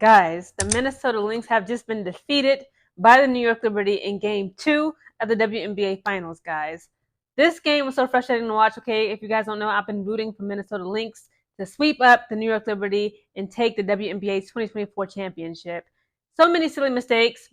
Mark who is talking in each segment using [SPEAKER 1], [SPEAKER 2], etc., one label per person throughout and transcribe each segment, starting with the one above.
[SPEAKER 1] Guys, the Minnesota Lynx have just been defeated by the New York Liberty in Game 2 of the WNBA Finals, guys. This game was so frustrating to watch, okay? If you guys don't know, I've been rooting for Minnesota Lynx to sweep up the New York Liberty and take the WNBA's 2024 championship. So many silly mistakes,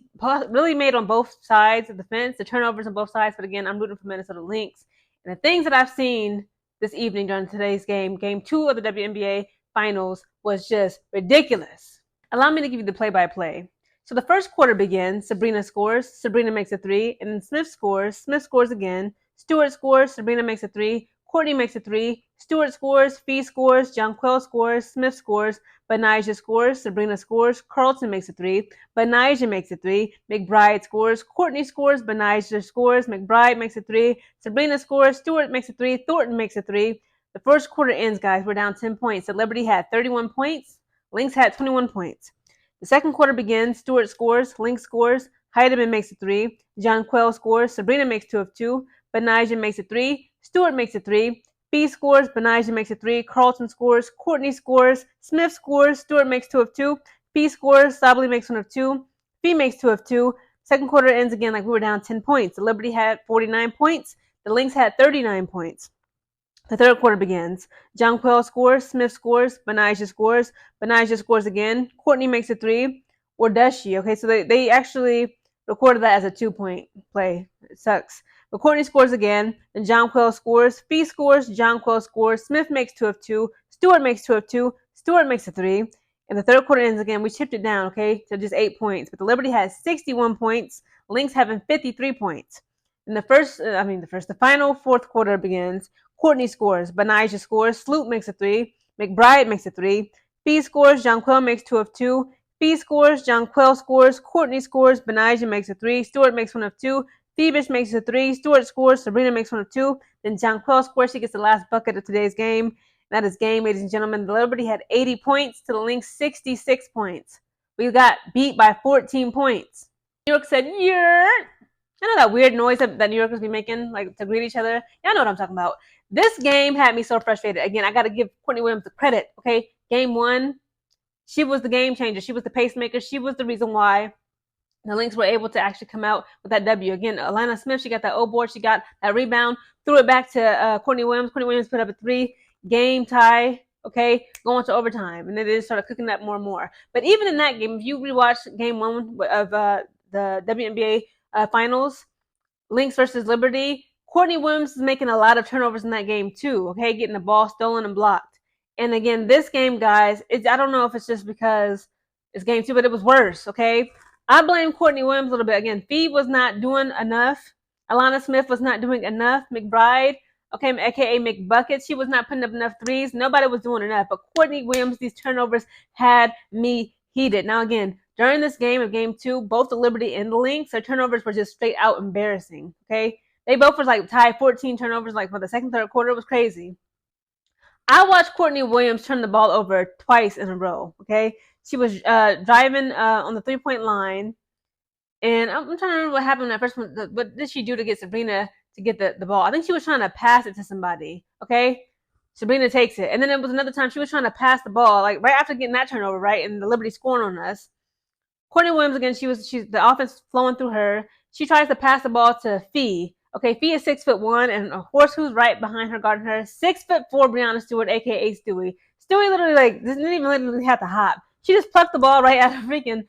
[SPEAKER 1] really made on both sides of the fence, the turnovers on both sides, but again, I'm rooting for Minnesota Lynx. And the things that I've seen this evening during today's game, Game 2 of the WNBA Finals, was just ridiculous. Allow me to give you the play-by-play. So the first quarter begins, Sabrina scores, Sabrina makes a three, and then Smith scores again, Stewart scores, Sabrina makes a three, Courtney makes a three, Stewart scores, Fee scores, Jonquel scores, Smith scores, Benijah scores, Sabrina scores, Carlton makes a three, Benijah makes a three, McBride scores, Courtney scores, Benijah scores, McBride makes a three, Sabrina scores, Stewart makes a three, Thornton makes a three. The first quarter ends, guys. We're down 10 points. The Liberty had 31 points. Lynx had 21 points. The second quarter begins. Stewart scores. Lynx scores. Heidemann makes a three. Jonquel scores. Sabrina makes 2 of 2. Benijah makes a three. Stewart makes a three. Fee scores. Benijah makes a three. Carlton scores. Courtney scores. Smith scores. Stewart makes 2 of 2. Fee scores. Sabley makes 1 of 2. Fee makes 2 of 2. Second quarter ends again like we were down 10 points. The Liberty had 49 points. The Lynx had 39 points. The third quarter begins. Jonquel scores, Smith scores, Benijah scores again. Courtney makes a three, or does she? Okay, so they actually recorded that as a 2-point play. It sucks. But Courtney scores again, then Jonquel scores, Fee scores, Jonquel scores, Smith makes 2 of 2, Stewart makes 2 of 2, Stewart makes a three. And the third quarter ends again. We chipped it down, okay, to just 8 points. But the Liberty has 61 points, Lynx having 53 points. In the final fourth quarter begins. Courtney scores, Benijah scores, Sloop makes a three, McBride makes a three, Fee scores, Jonquel makes 2 of 2, Fee scores, Jonquel scores, Courtney scores, Benijah makes a three, Stewart makes 1 of 2, Phoebus makes a three, Stewart scores, Sabrina makes 1 of 2, then Jonquel scores, she gets the last bucket of today's game. That is game, ladies and gentlemen. The Liberty had 80 points to the Lynx 66 points. We got beat by 14 points. New York said, "YERRR." I know that weird noise that New Yorkers be making, like to greet each other. Y'all know what I'm talking about. This game had me so frustrated. Again, I got to give Courtney Williams the credit, okay? Game 1, she was the game changer. She was the pacemaker. She was the reason why the Lynx were able to actually come out with that W. Again, Alana Smith, she got that O-board. She got that rebound, threw it back to Courtney Williams. Courtney Williams put up a 3-game tie, okay, going to overtime. And then they just started cooking that more and more. But even in that game, if you rewatch game 1 of the WNBA Finals, Lynx versus Liberty, Courtney Williams is making a lot of turnovers in that game too, okay, getting the ball stolen and blocked. And again, this game, guys, I don't know if it's just because it's game 2, but it was worse, okay? I blame Courtney Williams a little bit. Again, Fee was not doing enough. Alana Smith was not doing enough. McBride, okay, aka McBucket, she was not putting up enough threes. Nobody was doing enough. But Courtney Williams, these turnovers had me heated. Now, again, during this game of game 2, both the Liberty and the Lynx, their turnovers were just straight out embarrassing, okay? They both was like tied 14 turnovers like for the second, third quarter. It was crazy. I watched Courtney Williams turn the ball over twice in a row, okay? She was driving on the 3-point line, and I'm trying to remember what happened in that first one. What did she do to get Sabrina to get the ball? I think she was trying to pass it to somebody, okay? Sabrina takes it. And then it was another time she was trying to pass the ball, like right after getting that turnover, right? And the Liberty scoring on us. Courtney Williams, again, she's the offense flowing through her. She tries to pass the ball to Fee. Okay, Fee is 6'1", and a horse who's right behind her guarding her. 6'4" Breanna Stewart, aka Stewie. Stewie literally didn't even literally have to hop. She just plucked the ball right out of freaking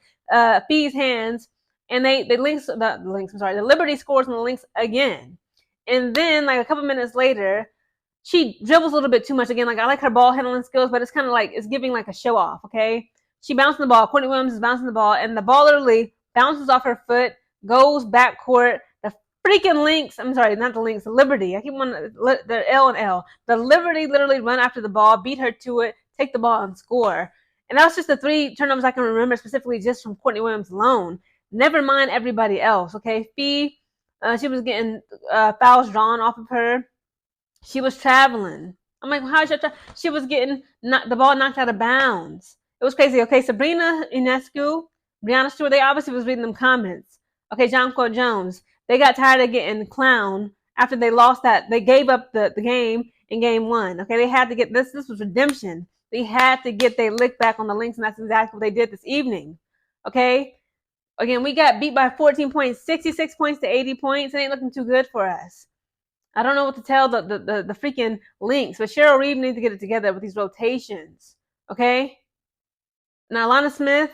[SPEAKER 1] Fee's hands, and the Liberty scores on the Lynx again. And then like a couple minutes later, she dribbles a little bit too much again. Like I like her ball handling skills, but it's kind of like it's giving like a show off. Okay. She bouncing the ball. Courtney Williams is bouncing the ball, and the ball literally bounces off her foot, goes backcourt. The freaking Lynx, I'm sorry, not the Lynx, the Liberty. I keep wanting the L and L. The Liberty literally run after the ball, beat her to it, take the ball, and score. And that was just the 3 turnovers I can remember specifically just from Courtney Williams alone. Never mind everybody else, okay? Fee, she was getting fouls drawn off of her. She was traveling. I'm like, how is she? She was getting the ball knocked out of bounds. It was crazy. Okay, Sabrina Ionescu, Breanna Stewart, they obviously was reading them comments. Okay, Jonquel Jones, they got tired of getting clowned after they lost that. They gave up the game in game 1. Okay, they had to get this. This was redemption. They had to get their lick back on the Lynx, and that's exactly what they did this evening. Okay? Again, we got beat by 14 points, 66 points to 80 points. It ain't looking too good for us. I don't know what to tell the freaking Lynx, but Cheryl Reeve needs to get it together with these rotations. Okay? Now, Alana Smith,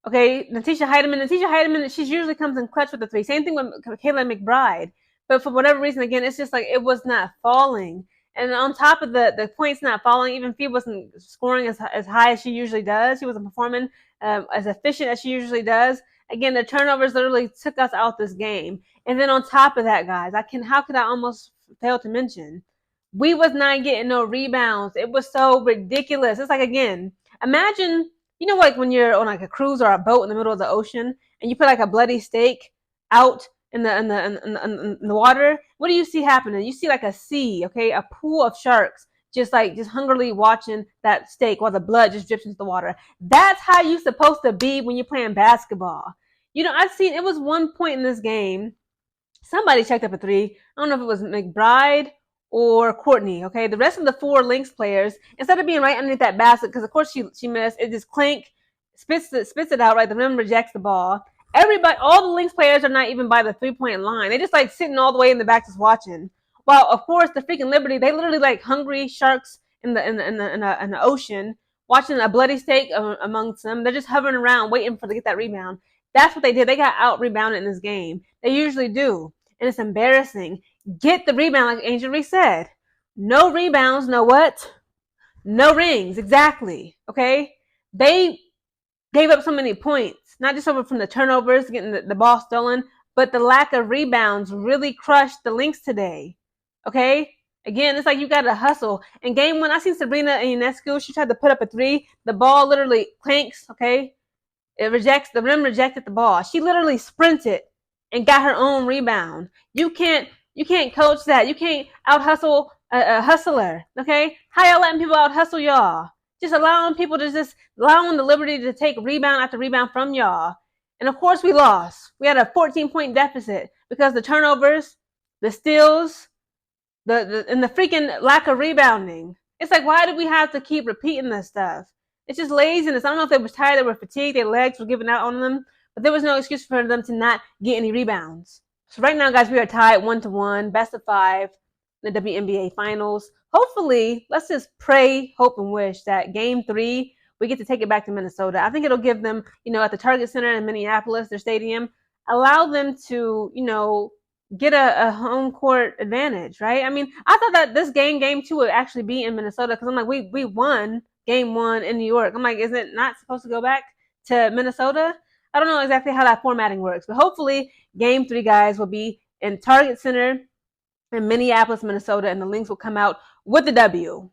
[SPEAKER 1] okay, Natisha Heidemann, she usually comes in clutch with the three. Same thing with Kayla McBride. But for whatever reason, again, it's just like it was not falling. And on top of the points not falling, even Fee wasn't scoring as high as she usually does. She wasn't performing as efficient as she usually does. Again, the turnovers literally took us out this game. And then on top of that, guys, how could I almost fail to mention? We was not getting no rebounds. It was so ridiculous. It's like, again, imagine, you know, like when you're on like a cruise or a boat in the middle of the ocean and you put like a bloody steak out in the water. What do you see happening? You see like a sea, okay, a pool of sharks just hungrily watching that steak while the blood just drips into the water. That's how you're supposed to be when you're playing basketball. You know, I've seen, it was one point in this game, somebody checked up a three. I don't know if it was McBride or Courtney, okay? The rest of the four Lynx players, instead of being right underneath that basket, because of course she missed, it just clink, spits it out, right? The rim rejects the ball. Everybody, all the Lynx players are not even by the 3-point line. They just like sitting all the way in the back just watching. While of course the freaking Liberty, they literally like hungry sharks in the ocean, watching a bloody steak amongst them. They're just hovering around waiting to get that rebound. That's what they did. They got out rebounded in this game. They usually do. And it's embarrassing. Get the rebound, like Angel Reese said. No rebounds, no what? No rings, exactly. Okay? They gave up so many points, not just over from the turnovers, getting the ball stolen, but the lack of rebounds really crushed the Lynx today. Okay? Again, it's like you got to hustle. In game one, I seen Sabrina Ionescu. She tried to put up a three. The ball literally clanks, okay? The rim rejected the ball. She literally sprinted and got her own rebound. You can't coach that. You can't out hustle a hustler. Okay? How y'all letting people out hustle y'all? Just allowing the Liberty to take rebound after rebound from y'all. And of course we lost. We had a 14-point deficit because the turnovers, the steals, and the freaking lack of rebounding. It's like, why do we have to keep repeating this stuff? It's just laziness. I don't know if they were tired, they were fatigued, their legs were giving out on them, but there was no excuse for them to not get any rebounds. So right now, guys, we are tied 1-1, best of 5 in the WNBA Finals. Hopefully, let's just pray, hope, and wish that Game 3, we get to take it back to Minnesota. I think it'll give them, at the Target Center in Minneapolis, their stadium, allow them to, get a home court advantage, right? I mean, I thought that this game 2 would actually be in Minnesota because I'm like, we won Game 1 in New York. I'm like, is it not supposed to go back to Minnesota? I don't know exactly how that formatting works, but hopefully Game 3, guys, will be in Target Center in Minneapolis, Minnesota, and the Lynx will come out with the W.